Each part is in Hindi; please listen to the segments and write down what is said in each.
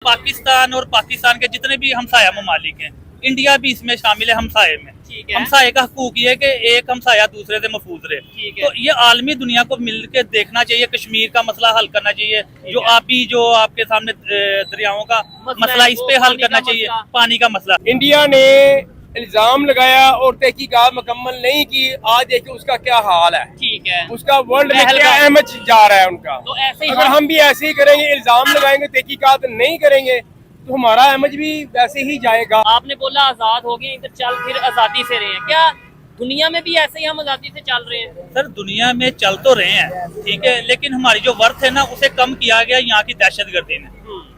पाकिस्तान और पाकिस्तान के जितने भी हमसाया ममालिक हैं, इंडिया भी इसमें शामिल है हमसाये में। हमसाये का हकूक ये है कि एक हमसाया दूसरे से महफूज रहे। तो ये आलमी दुनिया को मिलकर देखना चाहिए, कश्मीर का मसला हल करना चाहिए, जो जो आपके सामने दरियाओं का मसला इस पे हल करना चाहिए, पानी का मसला। इंडिया ने इल्जाम लगाया और तहकीकात मुकम्मल नहीं की, आज देखिए उसका क्या हाल है। ठीक है, उसका वर्ल्ड में क्या अहमियत जा रहा है उनका। तो ऐसे ही अगर हम भी ऐसे ही करेंगे, इल्जाम लगाएंगे, तहकीकात नहीं करेंगे तो हमारा अहमद भी वैसे ही जाएगा। आपने बोला आजाद हो गए, इधर चल फिर आजादी से रहे हैं, क्या दुनिया में भी ऐसे ही हम आजादी से चल रहे हैं? सर दुनिया में चल तो रहे हैं, ठीक है, लेकिन हमारी जो वर्थ है ना उसे कम किया गया यहाँ की दहशतगर्दी में।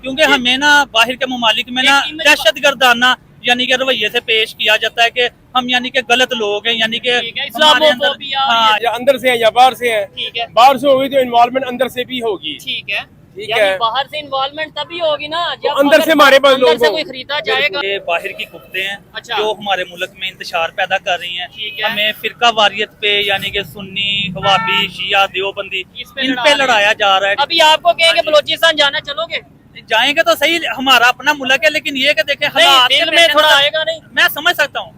क्योंकि हमें ना बाहर के ममालिक में ना दहशतगर्दाना यानी कि रवैये से पेश किया जाता है कि हम यानी कि गलत लोग हैं, यानी कि हाँ, या अंदर से हैं या बाहर से हैं। बाहर से होगी तो इन्वॉल्वमेंट अंदर से भी होगी। ठीक है, ठीक है, बाहर से इन्वॉल्वमेंट तभी होगी ना जब अंदर से हमारे पास लोग कोई खरीदा जाएगा। ये बाहर की कुफ्ते हैं अच्छा। जो हमारे मुल्क में इंतशार पैदा कर रही हैं। हमें फिरका वारियत पे यानी कि सुन्नी, वहाबी, शिया, देवबंदी इन पे लड़ाया जा रहा है। अभी आपको कहेंगे बलूचिस्तान जाना, चलोगे? जाएंगे तो सही, हमारा अपना मुल्क है, लेकिन ये कि देखें हालात दिल में थोड़ा आएगा नहीं। मैं समझ सकता हूँ,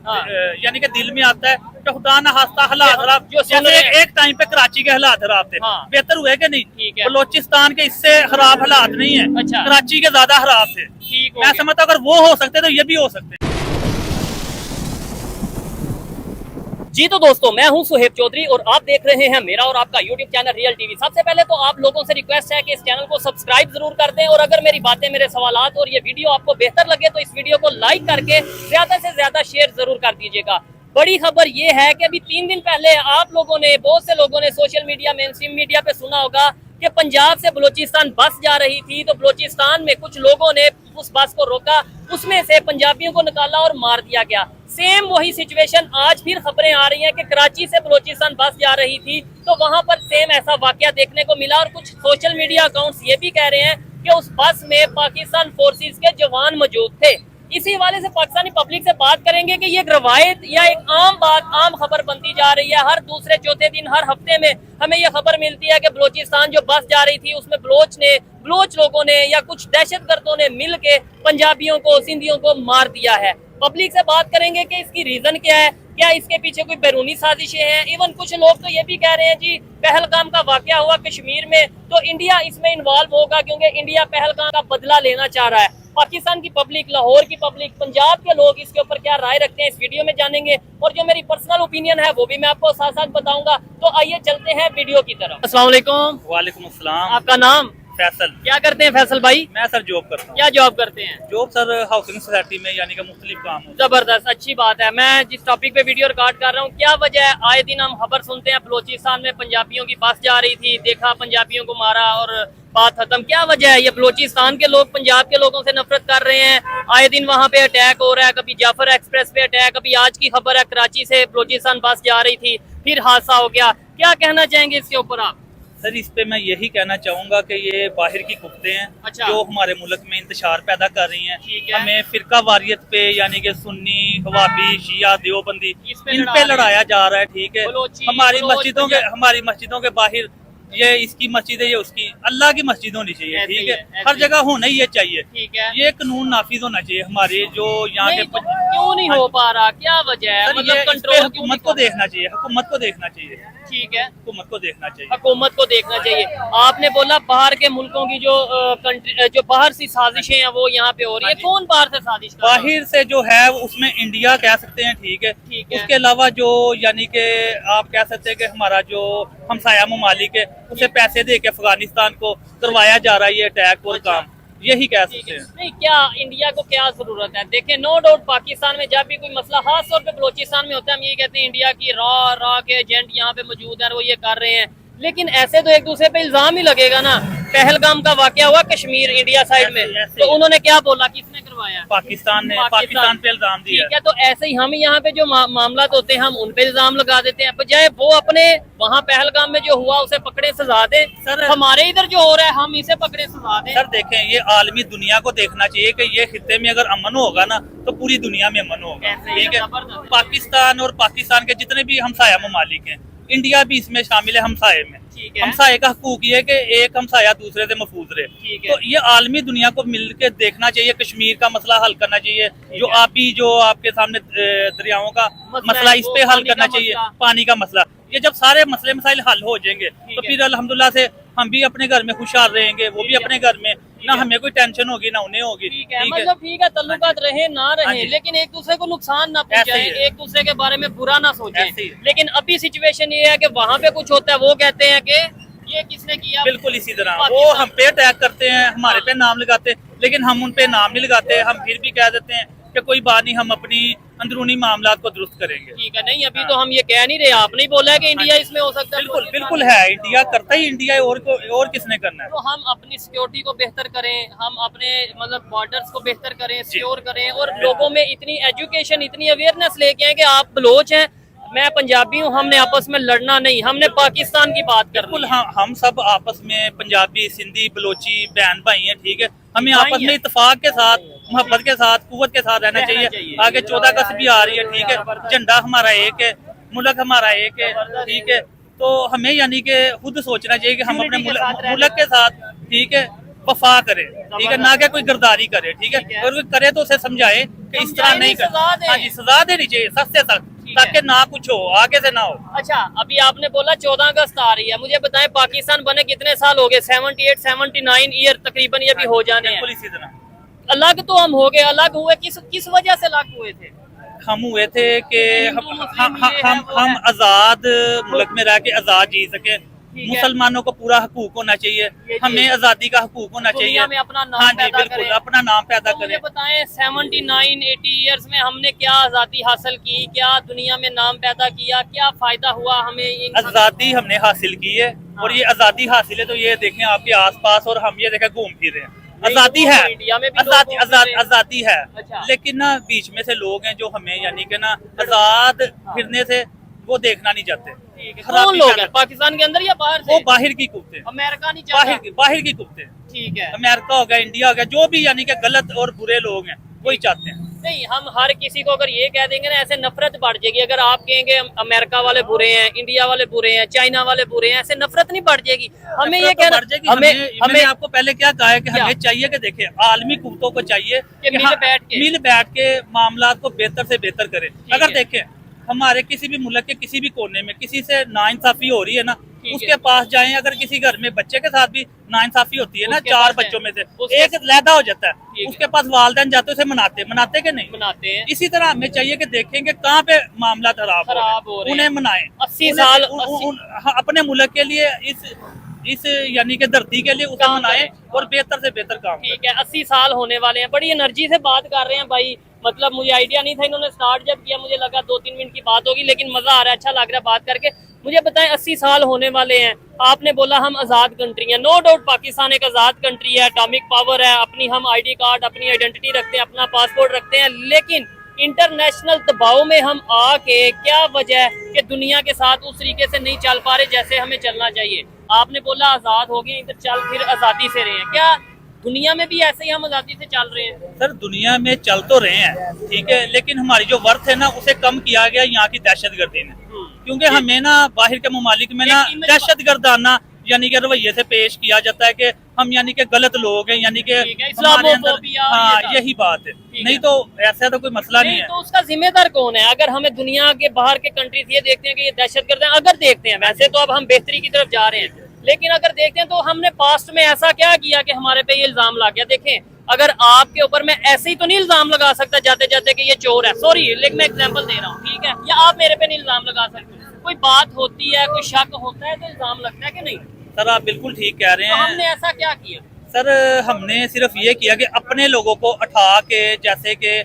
यानी कि दिल में आता है कि खुदा ना हास्ता हालात खराब, जो जैसे एक टाइम पे कराची के हालात खराब थे, बेहतर हुए कि नहीं? बलोचिस्तान के इससे खराब हालात नहीं है, कराची के ज्यादा खराब थे। मैं समझता अगर वो हो सकते तो ये भी हो सकते। जी तो दोस्तों, मैं हूं सुहेब चौधरी और आप देख रहे हैं मेरा और आपका यूट्यूब चैनल रियल टीवी। सबसे पहले तो आप लोगों से रिक्वेस्ट है कि इस चैनल को सब्सक्राइब जरूर कर दें, और अगर मेरी बातें, मेरे सवालात और ये वीडियो आपको बेहतर लगे तो इस वीडियो को लाइक करके ज्यादा से ज्यादा शेयर जरूर कर दीजिएगा। बड़ी खबर ये है कि अभी 3 दिन पहले आप लोगों ने, बहुत से लोगों ने सोशल मीडिया, मेनस्ट्रीम मीडिया पे सुना होगा कि पंजाब से बलूचिस्तान बस जा रही थी, तो बलूचिस्तान में कुछ लोगों ने उस बस को रोका, उसमें से पंजाबियों को निकाला और मार दिया गया। सेम वही सिचुएशन आज फिर खबरें आ रही हैं कि कराची से बलूचिस्तान बस जा रही थी, तो वहां पर सेम ऐसा वाकया देखने को मिला। और कुछ सोशल मीडिया अकाउंट्स ये भी कह रहे हैं कि उस बस में पाकिस्तान फोर्सेस के जवान मौजूद थे। इसी हवाले से पाकिस्तानी पब्लिक से बात करेंगे कि ये एक रवायत या एक आम बात, आम खबर बनती जा रही है। हर दूसरे चौथे दिन, हर हफ्ते में हमें ये खबर मिलती है कि बलूचिस्तान जो बस जा रही थी उसमें बलोच लोगों ने या कुछ दहशतगर्दों ने मिल के पंजाबियों को, सिंधियों को मार दिया है। पब्लिक से बात करेंगे कि इसकी रीजन क्या है, क्या इसके पीछे कोई बैरूनी साजिशें हैं। इवन कुछ लोग तो ये भी कह रहे हैं जी पहलगाम का वाकया हुआ कश्मीर में, तो इंडिया इसमें इन्वॉल्व होगा क्योंकि इंडिया पहलगाम का बदला लेना चाह रहा है। पाकिस्तान की पब्लिक, लाहौर की पब्लिक, पंजाब के लोग इसके ऊपर क्या राय रखते हैं इस वीडियो में जानेंगे, और जो मेरी पर्सनल ओपिनियन है वो भी मैं आपको साथ साथ बताऊंगा। तो आइए चलते हैं वीडियो की तरफ। अस्सलाम वालेकुम। वालेकुम अस्सलाम। आपका नाम? फैसल। क्या करते हैं फैसल भाई? मैं सर जॉब करता हूँ। क्या जॉब करते हैं? जॉब सर हाउसिंग सोसाइटी में, यानी कि मुख्तलिफ काम। जबरदस्त, अच्छी बात है। मैं जिस टॉपिक पे वीडियो रिकॉर्ड कर रहा हूँ, क्या वजह है आए दिन हम खबर सुनते हैं बलूचिस्तान में पंजाबियों की बस जा रही थी, देखा पंजाबियों को मारा और बात खत्म। क्या वजह है? ये बलूचिस्तान के लोग पंजाब के लोगों से नफरत कर रहे हैं, आए दिन वहाँ पे अटैक हो रहा है, कभी जाफर एक्सप्रेस पे अटैक, अभी आज की खबर है कराची से बलूचिस्तान बस जा रही थी, फिर हादसा हो गया। क्या कहना चाहेंगे इसके ऊपर आप? सर इस पे मैं यही कहना चाहूंगा कि ये बाहर की कुफ्ते हैं जो हमारे मुल्क में इंतशार पैदा कर रही हैं। हमें फिरका वारियत पे यानी कि सुन्नी, वहाबी, शिया, देवबंदी इन पे लड़ाया जा रहा है। ठीक है, हमारी मस्जिदों के बाहर ये इसकी मस्जिद है, ये उसकी, अल्लाह की मस्जिद होनी चाहिए। ठीक है, हर जगह होना ही ये चाहिए। ठीक है, ये कानून नाफिज होना चाहिए हमारे जो यहाँ के। क्यों नहीं हो पा रहा? क्या वजह है? मतलब कंट्रोल हुकूमत को देखना चाहिए, हुकूमत को देखना चाहिए। ठीक है, हुकूमत को देखना चाहिए, हुकूमत को देखना चाहिए। आपने बोला बाहर के मुल्कों की जो बाहर सी साजिशें हैं वो यहाँ पे हो रही है। कौन बाहर से साजिश? बाहर से जो है उसमें इंडिया कह सकते हैं। ठीक है, उसके अलावा जो यानी कि आप कह सकते हैं कि हमारा जो हमसाया ममालिक है उसे पैसे दे के अफगानिस्तान को करवाया जा रहा है ये अटैक और काम, यही कह सकते हैं। नहीं, क्या इंडिया को क्या जरूरत है? देखें, नो डाउट पाकिस्तान में जब भी कोई मसला खास तौर पे बलूचिस्तान में होता है, हम ये कहते हैं इंडिया की रॉ के एजेंट यहाँ पे मौजूद है, वो ये कर रहे हैं, लेकिन ऐसे तो एक दूसरे पे इल्जाम ही लगेगा ना। पहलगाम का वाकया हुआ कश्मीर इंडिया साइड में, तो उन्होंने क्या बोला, किसने करवाया? पाकिस्तान ने पाकिस्तान पे इल्जाम दिया। ठीक है, तो ऐसे ही हम यहाँ पे जो मामला होते हैं हम उन पे इल्जाम लगा देते हैं, बजाय वो अपने वहाँ पहलगाम में जो हुआ उसे पकड़े सजा दे। सर हमारे इधर जो हो रहा है हम इसे पकड़े सजा दे। सर देखें, ये आलमी दुनिया को देखना चाहिए कि ये खित्ते में अगर अमन होगा ना तो पूरी दुनिया में अमन होगा। ठीक है, पाकिस्तान और पाकिस्तान के जितने भी हमसाया ममालिक हैं इंडिया भी इसमें शामिल है हमसाये में। ठीक है। हमसाये का हकूक ये है कि एक हमसाया दूसरे से महफूज रहे। ठीक है। तो ये आलमी दुनिया को मिलकर देखना चाहिए, कश्मीर का मसला हल करना चाहिए, जो आपी जो आपके सामने दरियाओं का मसला इस पे हल करना चाहिए, पानी का मसला। ये जब सारे मसले मसाइल हल हो जाएंगे तो फिर अल्हम्दुलिल्लाह से हम भी अपने घर में खुशहाल रहेंगे, वो भी अपने घर में, ना हमें कोई टेंशन होगी ना उन्हें होगी। ठीक है, मतलब ठीक है, तल्लुकात रहे ना हाँ रहे, जी। लेकिन एक दूसरे को नुकसान ना ऐसे पहुंचाए, ही है। एक दूसरे के बारे में बुरा ना सोचे। ऐसे ही है। लेकिन अभी सिचुएशन ये है कि वहाँ पे कुछ होता है, वो कहते हैं कि ये किसने किया। बिल्कुल इसी तरह वो हम पे अटैक करते हैं, हमारे पे नाम लगाते हैं, लेकिन हम उन पे नाम नहीं लगाते। हम फिर भी कह देते हैं कि कोई बात नहीं, हम अपनी अंदरूनी मामलात को दुरुस्त करेंगे। ठीक है, नहीं अभी तो हम ये कह नहीं रहे, आपने ही बोला है कि इंडिया इसमें हो सकता है। बिल्कुल बिल्कुल है, इंडिया करता ही इंडिया है, और किसने करना है। तो हम अपनी सिक्योरिटी को बेहतर करें, हम अपने मतलब बॉर्डर्स को बेहतर करें, सिक्योर करें, और लोगों में इतनी एजुकेशन, इतनी अवेयरनेस लेके आए कि आप बलोच हैं, मैं पंजाबी हूँ, हमने आपस में लड़ना नहीं, हमने पाकिस्तान की बात करनी बिल्कुल है। हम सब आपस में पंजाबी, सिंधी, बलोची बहन भाई हैं, ठीक है। हमें भाई आपस में हैं। इत्तेफाक के साथ, मोहब्बत के साथ, कुव्वत के साथ रहना चाहिए। आगे 14 अगस्त भी आ रही है, ठीक है, झंडा हमारा एक है, मुल्क हमारा एक है, ठीक है। तो हमें यानी कि खुद सोचना चाहिए कि हम अपने मुल्क के साथ, ठीक है, वफा करें, ठीक है, ना कि कोई गरदारी करे, ठीक है। और कोई करे तो उसे समझाए कि इस तरह नहीं कर। हाँ जी, सजा देनी चाहिए सख्त से सख्त, ताकि ना कुछ हो, आगे से ना हो। अच्छा, अभी आपने बोला 14 अगस्त आ रही है, मुझे बताएं पाकिस्तान बने कितने साल हो गए? 78 79 ईयर तकरीबन ये भी हो जाने हैं। बिल्कुल इसी तरह अलग तो हम हो गए, अलग हुए किस वजह से अलग हुए थे? हम हुए थे कि हिंदू मुस्लिम ये है, वो हम है। आजाद मुल्क में रह के आजाद जी सके। है। मुसलमानों को पूरा हकूक होना चाहिए, हमें आजादी का हकूक होना चाहिए। दुनिया में अपना नाम हाँ जी, पैदा बिल्कुल करें। अपना नाम पैदा तो मुझे करें। बताएं 79 80 ईयर्स में हमने क्या आजादी हासिल की, क्या दुनिया में नाम पैदा किया, क्या फायदा हुआ हमें इन सब- आजादी हमने हासिल की है, और ये आजादी हासिल है तो ये देखें आपके आसपास, और हम ये देखें घूम फिर रहे हैं। नहीं, आजादी वो है, इंडिया में भी लोग आजादी घूम फिर रहे हैं। आजादी है, अच्छा। लेकिन ना बीच में से लोग हैं जो हमें यानी कि ना आजाद फिरने से वो देखना नहीं चाहते। ठीक है, खराबी कौन लोग कर- हैं पाकिस्तान के अंदर या बाहर वो से? बाहर की कुत्ते, अमेरिका नहीं चाहता। बाहर की कुत्ते, ठीक है, अमेरिका हो गया, इंडिया हो गया, जो भी यानी कि गलत और बुरे लोग हैं वही चाहते हैं। नहीं हम हर किसी को अगर ये कह देंगे ना, ऐसे नफरत बढ़ जाएगी। अगर आप कहेंगे अमेरिका वाले बुरे हैं, इंडिया वाले बुरे हैं, चाइना वाले बुरे हैं, ऐसे नफरत नहीं बढ़ जाएगी। हमें ये नफरत तो कहना, बढ़ जाएगी। हमें मैंने आपको पहले क्या कहा है कि क्या? हमें चाहिए कि देखिए आलमी कुत्तों को चाहिए कि मिल हाँ, बैठ के। मिल बैठ के मामलात को बेहतर से बेहतर करें। अगर है। देखें हमारे किसी भी मुल्क के किसी भी कोने में किसी से नाइंसाफी हो रही है ना, ठीक उसके है। पास जाएं। अगर किसी घर में बच्चे के साथ भी नाइंसाफी होती है ना, उसके 4 पास बच्चों में से उसके- एक लैदा हो जाता ठीक है, है। उसके पास वालिदैन जाते उसे मनाते कि नहीं बनाते हैं। इसी तरह हमें चाहिए कि देखेंगे कहाँ पे मामला खराब हो हो रहे उन्हें हैं। मनाएं। 80 उन्हें- साल उन- उन- हाँ, अपने मुल्क के लिए इस यानी कि धरती के लिए उसे काम मनाएं करें। और बेहतर से बेहतर काम करें। ठीक है, 80 साल होने वाले हैं, बड़ी एनर्जी से बात कर रहे हैं भाई। मतलब मुझे आइडिया नहीं था, इन्होंने स्टार्ट जब किया मुझे लगा 2-3 मिनट की बात होगी, लेकिन मजा आ रहा है, अच्छा लग रहा है बात करके। मुझे बताएं 80 साल होने वाले हैं, आपने बोला हम आज़ाद कंट्री हैं। नो डाउट पाकिस्तान एक आज़ाद कंट्री है, एटॉमिक पावर है, अपनी हम आईडी कार्ड, अपनी आइडेंटिटी रखते हैं, अपना पासपोर्ट रखते हैं, लेकिन इंटरनेशनल दबाव में हम आके क्या वजह है कि दुनिया के साथ उस तरीके से नहीं चल पा रहे जैसे हमें चलना चाहिए। आपने बोला आज़ाद हो गए, इधर चल फिर आज़ादी से रहे हैं, क्या दुनिया में भी ऐसे ही हम आज़ादी से चल रहे हैं? सर दुनिया में चल तो रहे हैं, ठीक है, लेकिन हमारी जो वर्थ है ना उसे कम किया गया यहाँ की दहशतगर्दी ने। क्योंकि हमें ना बाहर के ममालिक में ना एक image- दहशतगर्दाना यानी कि रवैये से पेश किया जाता है कि हम यानी कि गलत लोग हैं, यानी कि ठीक है, हमारे अंदर इस्लामोफोबिया और हाँ ये सब। यही बात है। ठीक नहीं है। तो ऐसा तो कोई मसला नहीं है। तो उसका जिम्मेदार कौन है? अगर हमें दुनिया के बाहर के कंट्रीज ये देखते हैं कि ये दहशतगर्द हैं, अगर देखते हैं, वैसे तो अब हम बेहतरी की तरफ जा रहे हैं, लेकिन अगर देखते हैं तो हमने पास्ट में ऐसा क्या किया कि हमारे पे ये इल्जाम लग गया? देखें, अगर आपके ऊपर मैं ऐसे ही तो नहीं इल्जाम लगा सकता जाते जाते कि ये चोर है, सॉरी लेकिन मैं एग्जांपल दे रहा हूँ, ठीक है, या आप मेरे पे नहीं इल्जाम लगा सकते। कोई बात होती है, कोई शक होता है तो इल्जाम लगता है कि नहीं? सर आप बिल्कुल ठीक कह रहे तो हैं। हमने ऐसा क्या किया? सर हमने सिर्फ ये किया कि अपने लोगों को उठा के जैसे कि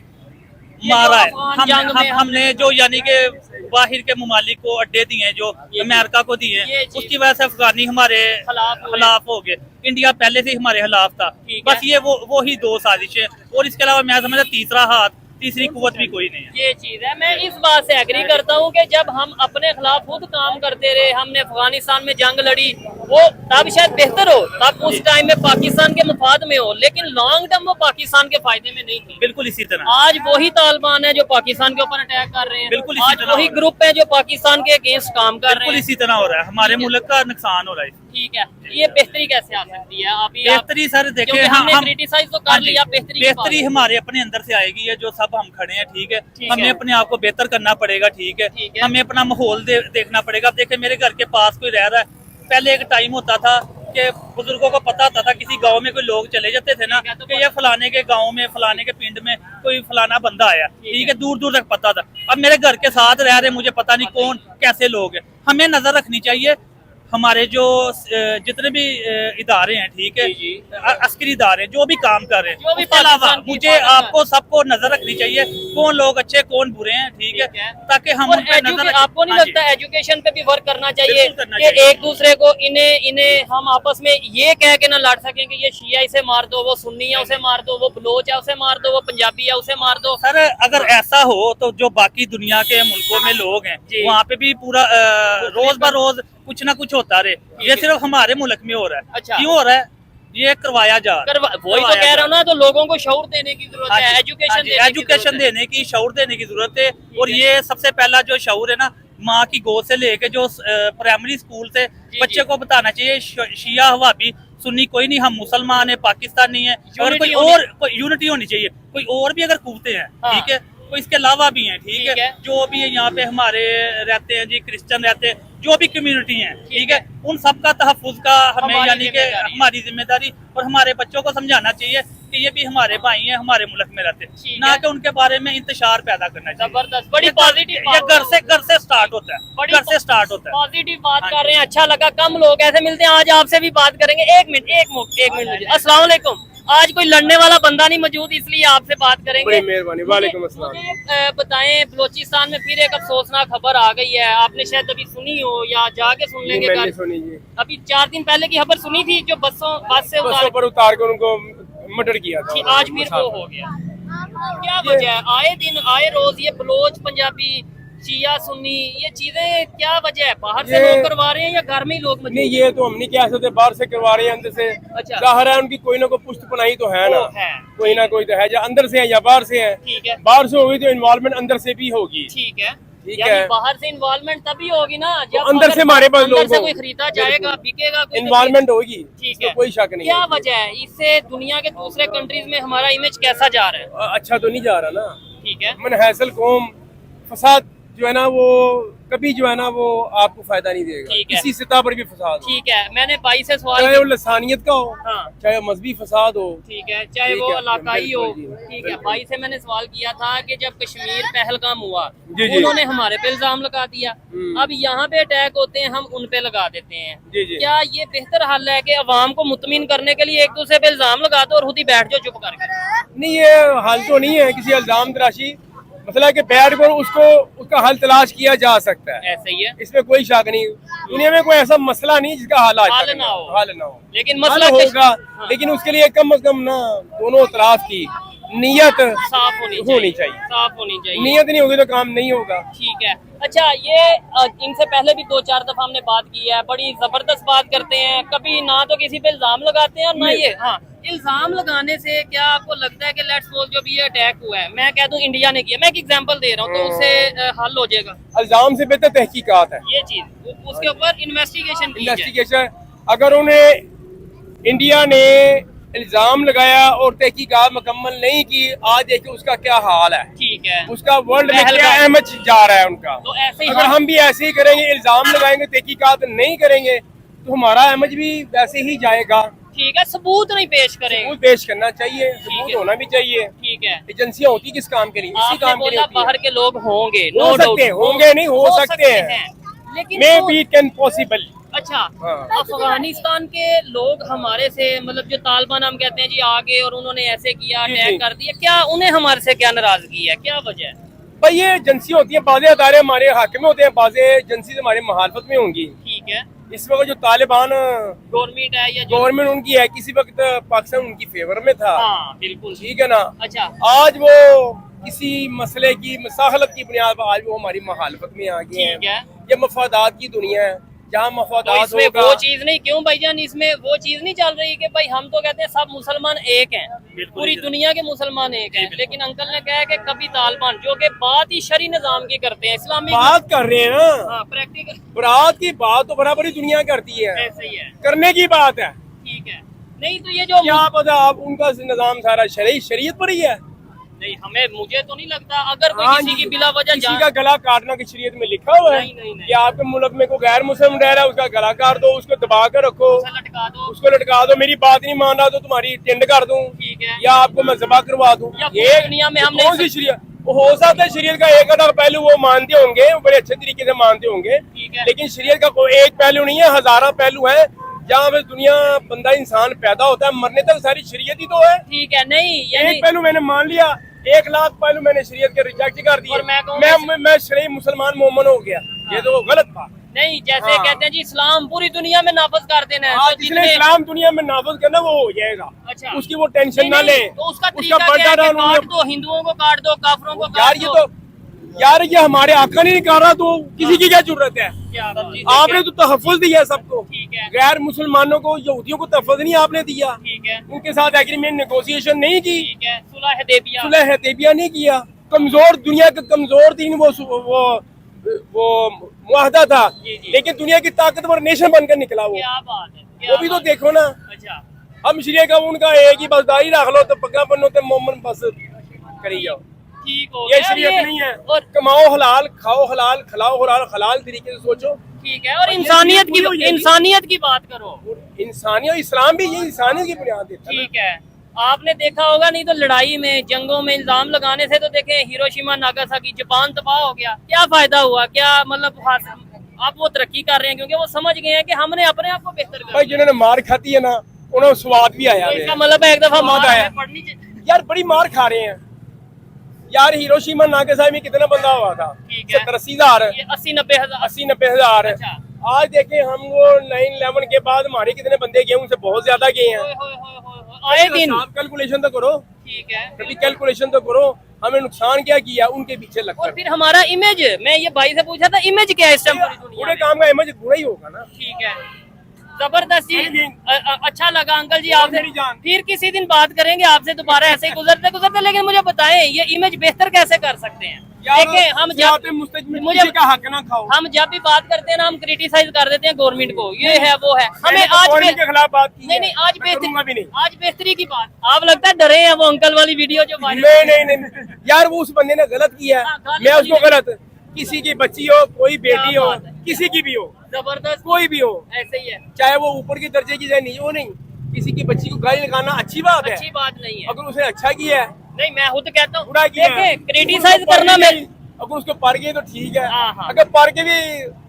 मारा है। अफगान जंग में हमने जो यानी कि बाहर के ममालिक को अड्डे दिए हैं, जो अमेरिका को दिए ये हैं, चीज़- उसकी वजह से अफगानी हमारे खिलाफ हो गए। इंडिया पहले से ही हमारे खिलाफ था। ठीक बस है। ये वो ही 2 साजिशें, और इसके अलावा मैं समझता तीसरा हाथ तीसरी कुव्वत भी कोई नहीं है। ये चीज है, मैं इस बात से एग्री करता हूँ कि जब हम अपने खिलाफ खुद काम करते रहे, हमने अफगानिस्तान में जंग लड़ी, वो तब शायद बेहतर हो, तब उस टाइम में पाकिस्तान के मफाद में हो, लेकिन लॉन्ग टर्म वो पाकिस्तान के फायदे में नहीं थी। बिल्कुल इसी तरह आज वही तालिबान है जो पाकिस्तान के ऊपर अटैक कर रहे हैं, बिल्कुल इसी आज तरह वही ग्रुप है जो पाकिस्तान के अगेंस्ट काम कर रहे बिल्कुल हैं। इसी तरह हो रहा है, हमारे मुल्क का नुकसान हो रहा है। ठीक है, ये बेहतरी कैसे आ सकती है? बेहतरी सर देखें, क्योंकि हमने हम क्रिटिसाइज तो कर हाँ जी, लिया, बेहतरी की बात बेहतरी है। हमारे अपने अंदर से आएगी, है जो सब हम खड़े हैं, ठीक है। ठीक हमें है। अपने आप को बेहतर करना पड़ेगा, ठीक है। ठीक है। हमें अपना माहौल देखना पड़ेगा। अब देखें, मेरे घर के पास कोई रह रहा है, पहले एक टाइम होता था कि बुजुर्गों को पता होता था, किसी गांव में कोई लोग चले जाते थे ना, तो कि ये फलाने के गांव में, फलाने के पिंड में कोई फलाना बंदा आया, ठीक है, दूर दूर तक पता था। अब मेरे घर के साथ रह रहे, मुझे पता नहीं कौन कैसे लोग हैं। हमें नजर रखनी चाहिए, हमारे जो जितने भी इदारे हैं, ठीक है, अस्करी इदारे जो भी काम कर रहे हैं, उसके अलावा मुझे आपको सबको नजर रखनी चाहिए कौन लोग अच्छे कौन बुरे हैं, ठीक है, ताकि हम उन पे नजर रखें। आपको नहीं लगता एजुकेशन पे भी वर्क करना चाहिए बिल्कुल करना कि चाहिए। एक दूसरे को इन्हें हम आपस में ये कह के ना लड़ सकें कि ये शिया इसे मार दो, वो सुन्नी है उसे मार दो, वो बलोच है उसे मार दो, वो पंजाबी है उसे मार दो। सर अगर ऐसा हो तो जो बाकी दुनिया के मुल्कों में लोग हैं वहाँ पे भी पूरा रोज ब रोज कुछ ना कुछ होता रहे, ये सिर्फ हमारे मुल्क में हो रहा है। अच्छा। क्यों हो रहा है? ये करवाया जा रहा है। वही तो कह रहा हूँ ना, तो लोगों को शऊर देने की जरूरत है, एजुकेशन देने की, शऊर देने की जरूरत है। और ये सबसे पहला जो शऊर है ना, माँ की गोद से लेके जो प्राइमरी स्कूल से बच्चे को बताना चाहिए, शिया हवाबी सुन्नी कोई नहीं, हम मुसलमान है, पाकिस्तानी है, और कोई यूनिटी होनी चाहिए। कोई और भी अगर कूदते हैं, ठीक है, तो इसके अलावा भी हैं, ठीक है, जो भी यहाँ पे हमारे रहते हैं जी, क्रिश्चियन रहते हैं, जो भी कम्युनिटी है, ठीक है, उन सबका तहफ़्फ़ुज़ का हमें यानी कि हमारी जिम्मेदारी, और हमारे बच्चों को समझाना चाहिए कि ये भी हमारे भाई हैं, हमारे मुल्क में रहते हैं, ना कि उनके बारे में इंतशार पैदा करना चाहिए। जबरदस्त, बड़ी पॉजिटिव, ये घर से स्टार्ट होता है, घर से स्टार्ट होता है। पॉजिटिव बात कर रहे हैं, अच्छा लगा। कम लोग ऐसे मिलते हैं, आज आपसे भी बात करेंगे। एक मिनट, अस्सलाम वालेकुम। आज कोई लड़ने वाला बंदा नहीं मौजूद, इसलिए आपसे बात करेंगे। बड़ी मेहरबानी, वालेकुम अस्सलाम। मुझे बताएं, बलोचिस्तान में फिर एक अफसोसनाक खबर आ गई है, आपने शायद अभी सुनी हो या जाके सुन लेंगे। अभी 4 दिन पहले की खबर सुनी थी, जो बस से उतार कर उनको मर्डर किया था, आज फिर वो हो गया। क्या वजह है? आए दिन आए रोज ये बलोच, पंजाबी, शिया, सुन्नी, ये चीजें क्या वजह है? बाहर से लोग करवा रहे हैं या घर में ही लोग? नहीं, ये तो हम नहीं कह सकते, बाहर से करवा रहे हैं, अंदर से। अच्छा। जाहिर है उनकी कोई ना कोई पुष्ट पनाही तो है ना, कोई ना कोई तो है, या अंदर से है या बाहर से है। ठीक है, बाहर से होगी तो इन्वॉल्वमेंट अंदर से भी होगी। ठीक है, ठीक यानी है, बाहर से इन्वॉल्वमेंट तभी होगी ना जब अंदर से हमारे पास लोग से कोई खरीदा जाएगा, बिकेगा, इन्वॉल्वमेंट होगी। ठीक है, कोई शक नहीं। क्या वजह है? इससे दुनिया के दूसरे कंट्रीज में हमारा इमेज कैसा जा रहा है? अच्छा तो नहीं जा रहा ना। ठीक है, मनहसल कौम, फसाद जो है ना, वो कभी जो है ना वो आपको फायदा नहीं देगा, किसी सतह पर भी फसाद। ठीक है, मैंने भाई से सवाल, चाहे वो लसानियत का हो, हाँ, चाहे मजहबी फसाद हो, ठीक है, चाहे वो इलाकाई हो। ठीक है, भाई से मैंने सवाल किया था कि जब कश्मीर पहलगाम हुआ, उन्होंने हमारे पे इल्जाम लगा दिया, अब यहाँ पे अटैक होते हैं, हम उन पे लगा देते हैं। क्या ये बेहतर हल है कि अवाम को मुतमिन करने के लिए एक दूसरे पे इल्जाम लगा दो और खुद ही बैठ जाओ चुप करके? नहीं, ये हल तो नहीं है किसी इल्जाम तराशी, मतलब कि बैठ कर उसका हल तलाश किया जा सकता है, ऐसे ही है, इसमें कोई शक नहीं। दुनिया में कोई ऐसा मसला नहीं जिसका हल ना हो, लेकिन मसला होगा, लेकिन उसके लिए कम से कम ना दोनों तरफ की नीयत साफ होनी चाहिए। नीयत नहीं होगी तो काम नहीं होगा। ठीक है, अच्छा, ये इनसे पहले भी 2-4 दफा हमने बात की है, बड़ी जबरदस्त बात करते हैं, कभी ना तो किसी पे इल्जाम लगाते हैं और ना ये। हाँ, इल्जाम लगाने से क्या आपको लगता है कि लेट्स सपोज जो भी ये अटैक हुआ है, मैं कह दूं इंडिया ने किया, मैं एक एग्जांपल दे रहा हूँ, तो उससे हल हो जाएगा? इल्जाम से बेहतर तहकीकात है, ये चीज, उसके ऊपर इन्वेस्टिगेशन। अगर उन्हें इंडिया ने इल्जाम लगाया और तहकीकात मुकम्मल नहीं की, आज देखिए उसका क्या हाल है। ठीक है, उसका वर्ल्ड में क्या इमेज जा रहा है उनका। तो ऐसे ही अगर हम भी ऐसे ही करेंगे, इल्जाम लगाएंगे, तहकीकात नहीं करेंगे, तो हमारा इमेज भी वैसे ही जाएगा। ठीक है, सबूत नहीं पेश करेंगे, सबूत पेश करना चाहिए, सबूत होना भी चाहिए। ठीक है, एजेंसियां होती किस काम के लिए? इसी काम के लिए। बाहर के लोग होंगे, हो सकते हैं, होंगे नहीं हो सकते हैं, लेकिन मे बी कैन पॉसिबल। अच्छा, अफगानिस्तान के लोग हमारे से, मतलब जो तालिबान हम कहते हैं जी, आगे और उन्होंने ऐसे किया, अटैक कर दिया, क्या उन्हें हमारे से क्या नाराजगी है, क्या वजह है? भाई ये एजेंसी होती है, बाज़े अदारे हमारे हक में होते हैं, बाज़े एजेंसी हमारे मुखालफत में होंगी। ठीक है, इस वक्त जो तालिबान गवर्नमेंट है या गवर्नमेंट उनकी है, किसी वक्त पाकिस्तान उनकी फेवर में था। हाँ, बिल्कुल ठीक है ना। अच्छा, आज वो किसी मसले की मसाहलत की बुनियाद पर आज वो हमारी मुखालफत में आ गए ठीक है। हैं। ये मफादात की दुनिया है, जहाँ तो मफादात इसमें होगा। वो चीज नहीं, क्यों भाईजान इसमें वो चीज नहीं चल रही कि भाई हम तो कहते हैं सब मुसलमान एक हैं, बिल्कुल पूरी ही दुनिया के मुसलमान एक हैं, लेकिन अंकल ने कहा है कि कभी तालिबान जो कि बात ही शरी निजाम की करते हैं, इस्लामी बात कर रहे हैं ना, हाँ प्रैक्टिकल बरात की बात तो बराबरी दुनिया करती है, ऐसे ही है। करने की बात है। ठीक है, नहीं तो ये जो क्या पता आप उनका निजाम सारा शरीयत पर ही है। नहीं हमें मुझे तो नहीं लगता अगर कोई हाँ किसी जी, की बिला वजह किसी जान का गला काटना की शरीयत में लिखा हुआ है नहीं। कि आपके मुल्क में कोई गैर मुस्लिम रह रहा है, उसका गला काट दो, उसको दबा कर रखो, उसे लटका दो, उसको लटका दो, मेरी बात नहीं मान रहा तो तुम्हारी टिंड कर दूं, ठीक है, या आपको मैं जबा करवा दूं। या पूरी दुनिया में हमने कौन सी शरीयत? वो हो सकता है शरीयत का एक आधा पहलू वो मानते होंगे, वो बड़े अच्छे तरीके से मानते होंगे, ठीक है। लेकिन शरीयत का कोई एक पहलू नहीं है, हजारों पहलू है। जहाँ पे दुनिया बंदा इंसान पैदा होता है मरने तक सारी शरीयत ही तो है। ठीक है, नहीं यानी एक पहलू मैंने मान लिया, 1 लाख पहलू मैंने शरीयत के रिजेक्ट कर दिया, और मैं कहूँ मैं शरीय मुसलमान मोमन हो गया। ये तो गलत बात। नहीं, जैसे हाँ। कहते हैं जी इस्लाम पूरी दुनिया में नाफज कर देना है, आज तो जिसने जितने इस्लाम दुनिया में नाफज करना वो हो जाएगा। अच्छा। उसकी वो टेंशन ना ले, तो उसका तरीका क्या बड़ा है कि डाउन काट दो, हिंदुओं को काट दो, काफरों को यार काट ये दो। तो यार ये हमारे आका नहीं कर रहा तो किसी की क्या जरूरत है? क्या बात है? आपने तो तहफ़्फ़ुज़ दिया सबको, ठीक है, गैर मुसलमानों को यहूदियों को तहफ़्फ़ुज़ नहीं आपने दिया, ठीक है, उनके साथ एग्रीमेंट नेगोशिएशन नहीं की, ठीक है, सुलह हुदैबिया, सुलह हुदैबिया नहीं किया। कमजोर दुनिया का कमजोर दिन वो मुआहदा था, जी। लेकिन दुनिया की ताकतवर नेशन बनकर निकला वो। क्या बात है, क्या वो भी तो बात है। देखो ना, अच्छा, हम शरीय का उनका एक ही बसदारी रख लो तो पक्का बनो तो मोमन बस करी जाओ। ठीक हो ये गया शरीयत नहीं है। और कमाओ हलाल, खाओ हलाल, खिलाओ हलाल, हलाल तरीके से सोचो। ठीक है, और ये इंसानियत पूरी हो जाएगी। इंसानियत की बात करो। इंसानियत, इस्लाम भी ये इंसानियत की बुनियाद देता है ना। ठीक है, आपने देखा होगा, नहीं तो लड़ाई में जंगों में इल्जाम लगाने से तो देखे हिरोशिमा नागासाकी जापान तबाह हो गया, क्या फायदा हुआ? क्या मतलब आप वो तरक्की कर रहे हैं क्योंकि वो समझ गए हैं कि हमने अपने आप को बेहतर कर भाई जिन्होंने मार खाती है ना उन्हें स्वाद भी आया तो है। इसका मतलब है एक दफा स्वाद मार आया। हमें पड़नी चाहिए। यार बड़ी मार खा रहे हैं यार। हिरोशिमा नागासाकी में कितना बंदा हुआ था? ठीक है। 70-80 हजार, ये 80-90 हजार। 80-90 हजार। अच्छा। आज देखें हम वो 9/11 के बाद हमारे कितने बंदे गए, उनसे बहुत ज्यादा गए हैं। होए, होए, होए, होए, होए। आए दिन। कैलकुलेशन तो करो, ठीक है, कभी कैलकुलेशन तो करो, हमें नुकसान क्या किया उनके पीछे और लगकर। फिर हमारा इमेज, मैं ये भाई से पूछा था इमेज क्या है इस टाइम पूरी दुनिया पूरे में? काम का इमेज बुरा ही होगा ना। ठीक है, जबरदस्त जी। नहीं। अच्छा लगा अंकल जी और आपसे, मेरी जान। फिर किसी दिन बात करेंगे आपसे दोबारा ऐसे ही गुजरते गुजरते। लेकिन मुझे बताएं ये इमेज बेहतर कैसे कर सकते हैं? देखें हम मुझे का हक ना खाओ। हम जब भी बात करते हैं ना, हम क्रिटिसाइज कर देते हैं गवर्नमेंट को, ये है वो है। हमें आज के खिलाफ बात की नहीं है। नहीं, आज करूंगा भी नहीं। आज बेहतरी की बात। आप लगता है डरे हैं वो अंकल वाली वीडियो जो वायरल नहीं यार वो उस बंदे ने गलत किया हाँ, है, गलत मैं उसको किया। गलत, किसी की बच्ची हो, कोई बेटी क्या हो, बात है। किसी की भी हो, जबरदस्त, कोई भी हो, ऐसे ही है, चाहे वो ऊपर की दर्जे की चाहे नीचे, वो नहीं, किसी की बच्ची को गाली लगाना अच्छी बात है। अच्छी बात नहीं है। अगर उसने अच्छा किया है, नहीं मैं खुद कहता हूँ, बुरा किया है, देखें क्रिटिसाइज करना मेरे, अगर उसको पार गए तो ठीक है, हाँ, हाँ। अगर पार के भी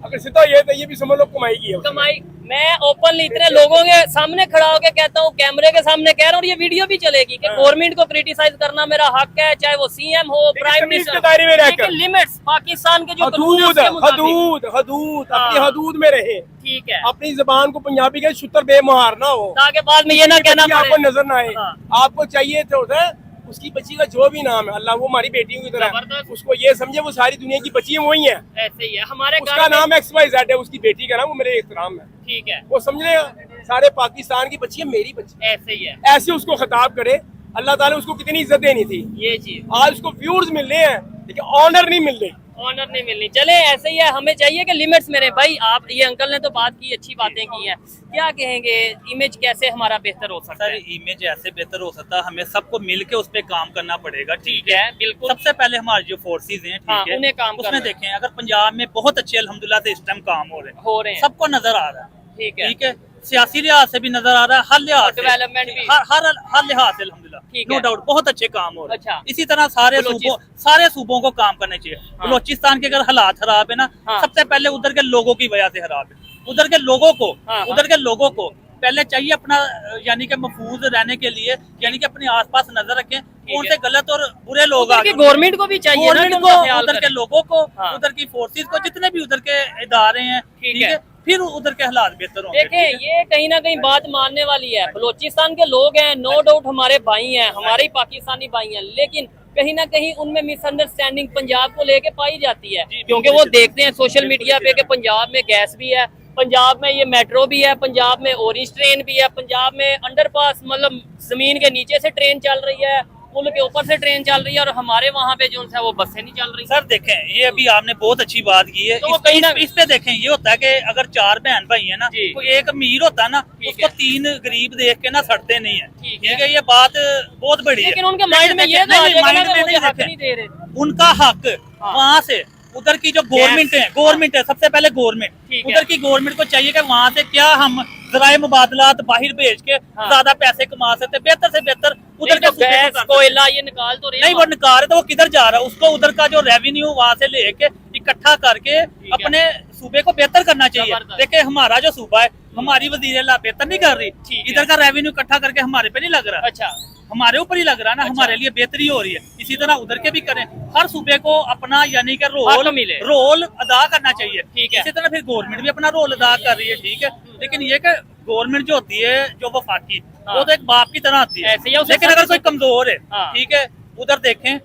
अगर सीधा ये तो ये भी समझ लो कमाई की है उसने। कमाई। मैं ओपनली इतने लोगों के सामने खड़ा होकर कहता हूँ, कैमरे के सामने कह रहा हूँ, और ये वीडियो भी चलेगी कि हाँ। गवर्नमेंट को क्रिटिसाइज करना मेरा हक है, चाहे वो सीएम हो, प्राइम तमीज़ मिनिस्टर, के दायरे में रहकर। लिमिट्स पाकिस्तान के जो कानून है हदूद उसके मुताबिक। हदूद अपनी हाँ। हदूद में रहे, ठीक है, अपनी जबान को पंजाबी के शुतर बेमुहार ना हो, ताकि बाद में ये ना कहना बच्ची आपको पड़े। नजर ना आए। हाँ। आपको चाहिए तो होता है उसकी बच्ची का जो भी नाम है, अल्लाह वो हमारी बेटियों की तरह जबरदस्त। है, उसको ये समझे वो सारी दुनिया की बच्ची है वही है, ऐसे ही है हमारे उसका घर में। नाम XYZ है, उसकी बेटी का नाम वो मेरे एहतराम है, ठीक है, वो समझ लेगा सारे पाकिस्तान की बच्ची है मेरी बच्ची। ऐसे ही है ऐसे उसको खिताब करे, अल्लाह ताला उसको कितनी इज्जत देनी थी। ये चीज, आज उसको व्यूज मिल रहे हैं लेकिन ऑनर नहीं मिल रही। ऑनर नहीं मिलनी। चले ऐसे ही है, हमें चाहिए कि लिमिट्स मेरे भाई। आप ये अंकल ने तो बात की, अच्छी बातें की हैं, क्या कहेंगे इमेज कैसे हमारा बेहतर हो सकता सर है? इमेज ऐसे बेहतर हो सकता है, हमें सबको मिलके उस पे काम करना पड़ेगा। ठीक है, बिल्कुल। सबसे पहले हमारी जो फोर्सेज हैं, हाँ, ठीक है, उन्हें काम करना उसमें है। देखें अगर पंजाब में बहुत अच्छे अल्हम्दुलिल्लाह से इस टाइम काम हो रहे हैं, सबको नजर आ रहा है, ठीक है, ठीक है, सियासी लिहाज से भी नजर आ रहा है, हर लिहाज से, डेवलपमेंट भी। हर लिहाज से अल्हम्दुलिल्लाह, ठीक नो है। डाउट बहुत अच्छे काम हो रहे हैं। अच्छा। इसी तरह सारे सूबों को काम करने चाहिए। हाँ। बलोचिस्तान के अगर हालात खराब है ना, हाँ। सबसे पहले उधर के लोगों की वजह से खराब है। उधर के लोगों को हाँ, उधर के लोगों को पहले चाहिए अपना यानी कि महफूज रहने के लिए, यानी कि अपने आसपास नजर रखें कौन से गलत और बुरे लोग उधर आ की गए। गवर्नमेंट को भी चाहिए ना कि गवर्नमेंट उनका को, ख्याल उधर के करे। लोगों को, हाँ। उधर की फोर्सेस को, जितने भी उधर के इदारे हैं, ठीक ठीक है। है, फिर उधर के हालात बेहतर होंगे। देखें, ये कहीं ना कहीं बात मानने वाली है। बलोचिस्तान के लोग हैं, नो डाउट हमारे भाई हैं, हमारे ही पाकिस्तानी भाई हैं, लेकिन कहीं ना कहीं उनमें मिसअंडरस्टैंडिंग पंजाब को लेके पाई जाती है, क्योंकि वो देखते हैं सोशल मीडिया पे कि पंजाब में गैस भी है, पंजाब में ये मेट्रो भी है, पंजाब में ऑरेंज ट्रेन भी है, पंजाब में अंडरपास मतलब जमीन के नीचे से ट्रेन चल रही है, पुल के ऊपर से ट्रेन चल रही है, और हमारे वहाँ पे जो है वो बसें नहीं चल रही। सर देखें, ये अभी आपने बहुत अच्छी बात की है। तो कहीं ना इस पे देखें, ये होता है कि अगर 4 बहन भाई है ना, तो एक अमीर होता है ना, उसको 3 गरीब देख के ना सड़ते नहीं है। ठीक है, ये बात बहुत बड़ी है, लेकिन उनके माइंड में ये माइंड में नहीं दे रहे उनका हक वहाँ से उधर की जो गवर्नमेंट है सबसे पहले गवर्नमेंट, उधर की गवर्नमेंट को चाहिए कि वहाँ से क्या हम ज़राए मुबादलात बाहर भेज के ज्यादा पैसे कमा सकते, बेहतर से बेहतर उधर का गैस कोयला ये निकाल तो रहे नहीं, वो निकाल रहे तो वो किधर जा रहा है, उसको उधर का जो रेवेन्यू वहाँ से लेके इकट्ठा करके अपने सूबे को बेहतर करना चाहिए। देखिए हमारा जो सूबा है, हमारी वज़ीर-ए-आला बेहतर नहीं कर रही, इधर का रेवेन्यू इकट्ठा करके हमारे पे नहीं लग रहा। अच्छा, हमारे ऊपर ही लग रहा है ना, हमारे लिए बेहतरी हो रही है, इसी तरह उधर के भी करें। हर सूबे को अपना यानी कि रोल अदा करना चाहिए। ठीक है, इसी तरह फिर गवर्नमेंट भी अपना रोल अदा कर रही है। ठीक है, लेकिन ये कि गवर्नमेंट जो होती है जो वफाकी, वो तो एक बाप की तरह आती है, लेकिन अगर कोई कमजोर है, ठीक है, उधर देखें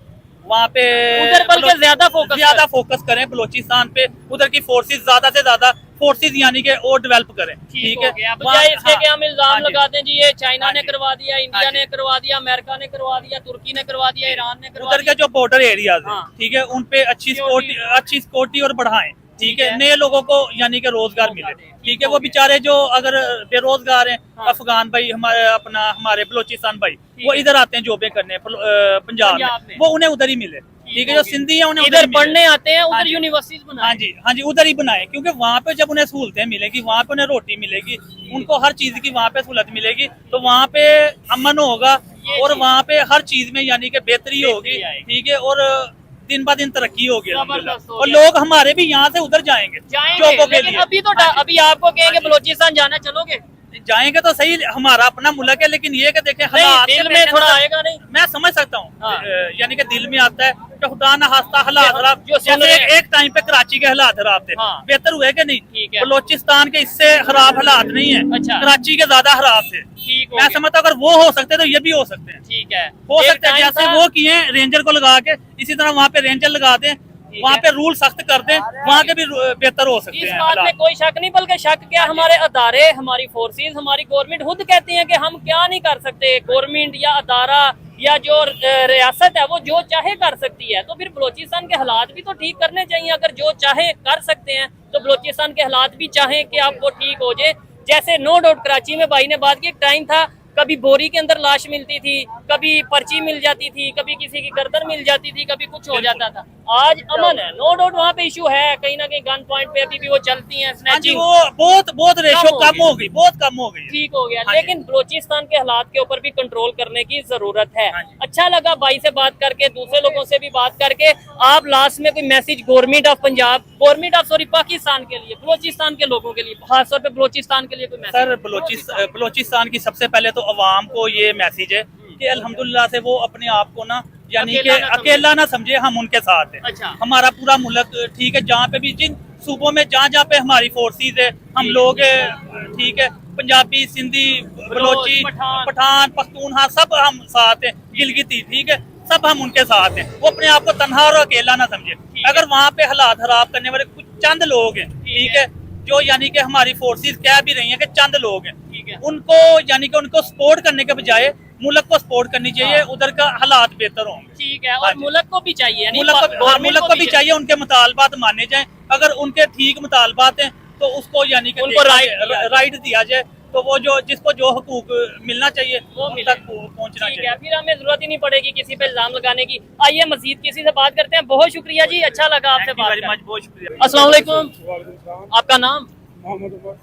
वहाँ पे उधर बल्कि ज्यादा फोकस करें बलोचिस्तान पे, उधर की फोर्सेस ज्यादा से ज्यादा फोर्सेस यानी कि और डेवलप करें। ठीक है, इसके कि हम इल्जाम लगाते हैं जी ये चाइना ने करवा दिया, इंडिया ने करवा दिया, अमेरिका ने करवा दिया, तुर्की ने करवा दिया, ईरान ने करवा दिया। उधर के जो बॉर्डर एरियाज है, ठीक है, उन पे अच्छी सिक्योरिटी और बढ़ाएं। ठीक है, नए लोगों को यानी कि रोजगार मिले। ठीक है, वो बेचारे जो अगर बेरोजगार हैं, अफगान भाई हमारे बलोचिस्तान भाई, वो इधर आते हैं जॉबें करने पंजाब में, वो उन्हें उधर ही मिले। ठीक है, जो सिंधी है उन्हें इधर पढ़ने आते हैं, उधर यूनिवर्सिटीज बनाएं। हाँ जी, उधर ही बनाए, क्योंकि वहाँ पे जब उन्हें सहूलतें मिलेगी, वहाँ पे उन्हें रोटी मिलेगी, उनको हर चीज की वहाँ पे सहूलत मिलेगी, तो वहाँ पे अमन होगा और वहाँ पे हर चीज में यानी कि बेहतरी होगी। ठीक है, और दिन ब दिन तरक्की होगी और लोग हमारे भी यहाँ से उधर जाएंगे जॉबों के लिए। अभी आपको कहेंगे बलोचिस्तान जाना, चलोगे? जाएंगे तो सही, हमारा अपना मुल्क है, लेकिन ये कि देखें हालात दिल में थोड़ा आएगा नहीं। मैं समझ सकता हूँ, यानी कि दिल में आता है कि खुदा न खास्ता हालात खराब, जैसे एक टाइम पे कराची के हालात खराब थे, बेहतर हुए कि नहीं? बलोचिस्तान के इससे खराब हालात नहीं है, कराची के ज्यादा खराब थे। मैं समझता हूँ अगर वो हो सकते तो ये भी हो सकते हैं। ठीक है, हो सकते हैं, जैसे वो किए रेंजर को लगा के, इसी तरह वहाँ पे रेंजर लगा दें, वहाँ पे रूल सख्त कर दें, वहाँ के भी बेहतर हो सकते हैं। इस बात में कोई शक नहीं, बल्कि शक क्या, हमारे अदारे, हमारी फोर्सेस, हमारी गवर्नमेंट खुद कहती है कि हम क्या नहीं कर सकते। गवर्नमेंट या अदारा या जो रियासत है वो जो चाहे कर सकती है, तो फिर बलोचिस्तान के हालात भी तो ठीक करने चाहिए। अगर जो चाहे कर सकते हैं तो बलोचिस्तान के हालात भी चाहें कि आप वो ठीक हो जाए। जैसे नो डाउट कराची में भाई ने बात की, एक टाइम था कभी बोरी के अंदर लाश मिलती थी, कभी पर्ची मिल जाती थी, कभी किसी की गर्दन मिल जाती थी, कभी कुछ हो जाता था। आज अमन है, नो डाउट वहाँ पे इशू है, कहीं ना कहीं गन पॉइंट पे अभी भी वो चलती हैं, स्नैचिंग वो बहुत रेशो कम हो गई, बहुत कम हो गई, ठीक हो गया। लेकिन बलोचिस्तान के हालात के ऊपर भी कंट्रोल करने की जरूरत है। अच्छा लगा भाई से बात करके, दूसरे लोगों से भी बात करके। आप लास्ट में कोई मैसेज गवर्नमेंट ऑफ पाकिस्तान के लिए, बलोचिस्तान के लोगों के लिए, खासतौर पे बलोचिस्तान के लिए कोई मैसेज? सर बलोचिस्तान की सबसे पहले तो अवाम को ये मैसेज है कि अल्हम्दुलिल्लाह से वो अपने आप को ना यानी कि अकेला ना समझे, हम उनके साथ हैं। अच्छा। हमारा पूरा मुल्क ठीक है, जहाँ पे भी जिन सूबों में जहाँ पे हमारी फोर्सेस है, हम लोग ठीक है, पंजाबी, सिंधी, बलोची, पठान, पख्तूनहा, सब हम साथ हैं, गिलगिती, ठीक है, सब हम उनके साथ हैं। वो अपने आप को तन्हा और अकेला ना समझे। अगर वहाँ पे हालात खराब करने वाले कुछ चंद लोग हैं, ठीक है, जो यानी कि हमारी फोर्सेस कह भी रही हैं कि चंद लोग हैं, उनको यानी कि उनको सपोर्ट करने के बजाय मुल्क को सपोर्ट करनी चाहिए, उधर का हालात बेहतर होंगे। ठीक है, और मुल्क को भी चाहिए, मुल्क को भी चाहिए, उनके मुतालबात माने जाएं। अगर उनके ठीक मुतालबात हैं तो उसको यानी कि उनको राइट दिया जाए, तो वो जो जिसको जो हकूक मिलना चाहिए वो तक पहुंचना चाहिए। फिर हमें जरूरत ही नहीं पड़ेगी किसी पे इल्जाम लगाने की। आइए मजीद किसी से बात करते हैं। बहुत शुक्रिया जी, अच्छा लगा आपसे बात करके। बहुत शुक्रिया। अस्सलाम वालेकुम, आपका नाम?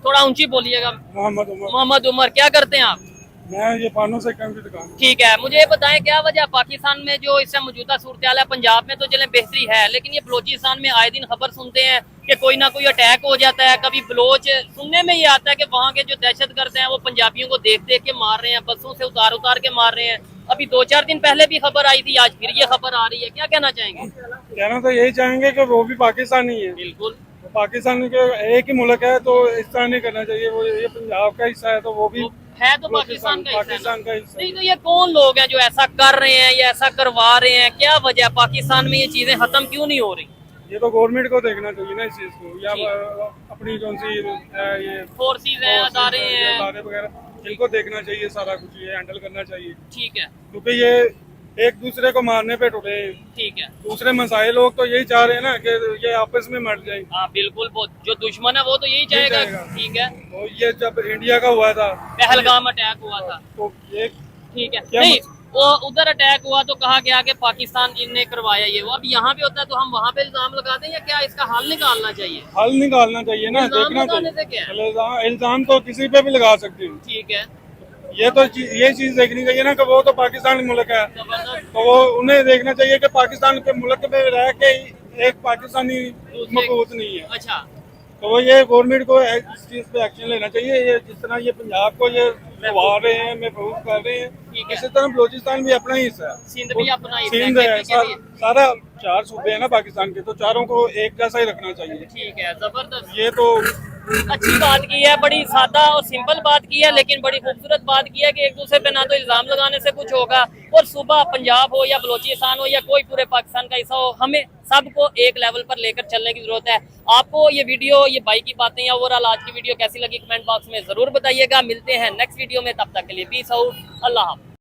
थोड़ा ऊंची बोलिएगा। मोहम्मद उमर, क्या करते हैं आप? मैं ये पानों से काम की दुकान। ठीक है, मुझे ये बताएं क्या वजह पाकिस्तान में जो इससे मौजूदा सूरत हाल है, पंजाब में तो चले बेहतरी है, लेकिन ये बलोचिस्तान में आए दिन खबर सुनते हैं कि कोई ना कोई अटैक हो जाता है। कभी बलोच सुनने में ये आता है कि वहाँ के जो दहशतगर्द हैं वो पंजाबियों को देख देख के मार रहे हैं, बसों से उतार के मार रहे हैं। अभी 2-4 दिन पहले भी खबर आई थी, आज फिर ये खबर आ रही है, क्या कहना चाहेंगे? कहना तो यही चाहेंगे कि वो भी पाकिस्तानी है। बिल्कुल, पाकिस्तान के एक ही मुल्क है तो इस तरह नहीं करना चाहिए। वो ये पंजाब का हिस्सा है तो वो भी है तो पाकिस्तान का हिस्सा है पाकिस्तान का ना। हिस्सा नहीं तो ये कौन लोग हैं जो ऐसा कर रहे हैं या ऐसा करवा रहे हैं, क्या वजह है? पाकिस्तान में ये चीजें खत्म क्यों नहीं हो रही? ये तो गवर्नमेंट को देखना चाहिए ना इस चीज को, या ठीक। अपनी कौन सी ये फोर्सेस हैं, अदारे हैं, अदारे वगैरह, इनको देखना चाहिए, सारा कुछ ये हैंडल करना चाहिए, ठीक है क्योंकि ये एक दूसरे को मारने पे टुटे। ठीक है। दूसरे मसाइल लोग तो यही चाह रहे हैं ना कि ये आपस में मर जाए। हाँ बिल्कुल, वो जो दुश्मन है वो तो यही चाहेगा। चाहेगा। ठीक है। तो ये जब इंडिया का हुआ था, पहलगाम अटैक हुआ था, तो ये ठीक है। क्या नहीं वो उधर अटैक हुआ तो कहा गया कि पाकिस्तान इनने करवाया ये वो। अब यहाँ पे होता है तो हम वहाँ पे इल्जाम लगाते हैं या क्या इसका हल निकालना चाहिए? हल निकालना चाहिए ना, इल्जाम देखना लगाने चाहिए। से क्या है? इल्जाम तो किसी पे भी लगा सकते हैं। ठीक है। ये तो ये चीज देखनी चाहिए ना कि वो तो पाकिस्तान मुल्क है, जबरदस्त। तो वो उन्हें देखना चाहिए कि पाकिस्तान के मुल्क में रह के एक पाकिस्तानी मकबूत नहीं है। अच्छा, तो वो ये गवर्नमेंट को इस चीज पे एक्शन लेना चाहिए। ये जिस तरह ये पंजाब को ये करवा रहे हैं, महफूज कर रहे हैं, ठीक है। इसी तरह बलोचिस्तान भी अपना ही हिस्सा है, सिंध भी अपना हिस्सा है, सिंध है, खेती के लिए। सारा 4 सूबे हैं ना पाकिस्तान के, तो चारों को एक जैसा ही रखना चाहिए। ठीक है, जबरदस्त। ये तो अच्छी बात की है, बड़ी सादा और सिंपल बात की है, लेकिन बड़ी खूबसूरत बात की है कि एक दूसरे पे ना तो इल्जाम लगाने से कुछ होगा, और सुबह पंजाब हो या बलोचिस्तान हो या कोई पूरे पाकिस्तान का हिस्सा हो, हमें सबको एक लेवल पर लेकर चलने की जरूरत है। आपको ये वीडियो, ये भाई की बातें या ओवरऑल आज की वीडियो कैसी लगी कमेंट बॉक्स में जरूर बताइएगा। मिलते हैं नेक्स्ट वीडियो में, तब तक के लिए पीस आउट, अल्लाह हाफ़िज़।